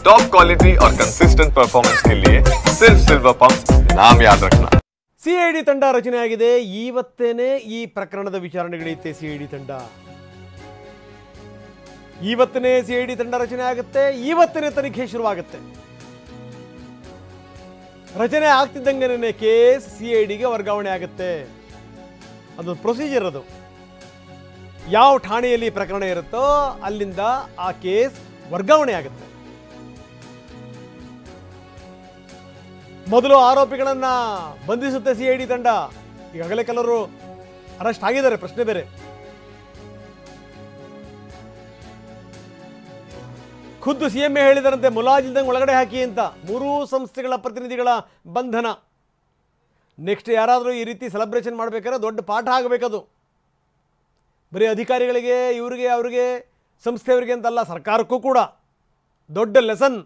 Top quality और consistent performance के लिए सिर्फ सिल्वर पंप नाम याद रखना। ಸಿಐಡಿ ತಂಡ ರಚನೆಯಾಗಿದೆ. ಇವತ್ತೇನೆ ಈ ಪ್ರಕರಣದ ವಿಚಾರಣೆ ನಡೆಯುತ್ತೆ. ಸಿಐಡಿ ತಂಡ ಇವತ್ತನೇ ಸಿಐಡಿ ತಂಡ ರಚನೆ ಆಗುತ್ತೆ. ಇವತ್ತನೇ ತನಿಖೆ ಶುರುವಾಗುತ್ತೆ. ರಚನೆ ಆಗ್ತಿದ್ದಂಗೆ ಕೇಸ್ ಸಿಐಡಿಗೆ ವರ್ಗಾವಣೆ ಆಗುತ್ತೆ. ಅದು ಪ್ರೊಸೀಜರ್. ಅದು ಯಾವ ಠಾಣೆಯಲ್ಲಿ ಪ್ರಕರಣ ಇರುತ್ತೋ ಅಲ್ಲಿಂದ ಆ ಕೇಸ್ ವರ್ಗಾವಣೆ ಆಗುತ್ತೆ. ಮೊದಲು ಆರೋಪಿಗಳನ್ನು ಬಂಧಿಸುತ್ತೆ ಸಿಐಡಿ ತಂಡ. ಈಗಾಗಲೇ ಕೆಲವರು ಅರೆಸ್ಟ್ ಆಗಿದ್ದಾರೆ, ಪ್ರಶ್ನೆ ಬೇರೆ. ಖುದ್ದು ಸಿಎಂಎ ಹೇಳಿದರಂತೆ ಮುಲಾಜಿಲ್ದಂಗೆ ಒಳಗಡೆ ಹಾಕಿ ಅಂತ. ಮೂರೂ ಸಂಸ್ಥೆಗಳ ಪ್ರತಿನಿಧಿಗಳ ಬಂಧನ. ನೆಕ್ಸ್ಟ್ ಯಾರಾದರೂ ಈ ರೀತಿ ಸೆಲೆಬ್ರೇಷನ್ ಮಾಡಬೇಕಾದ್ರೆ ದೊಡ್ಡ ಪಾಠ ಆಗಬೇಕದು. ಬರೀ ಅಧಿಕಾರಿಗಳಿಗೆ, ಇವರಿಗೆ, ಅವರಿಗೆ, ಸಂಸ್ಥೆಯವರಿಗೆ ಅಂತಲ್ಲ, ಸರ್ಕಾರಕ್ಕೂ ಕೂಡ ದೊಡ್ಡ ಲೆಸನ್.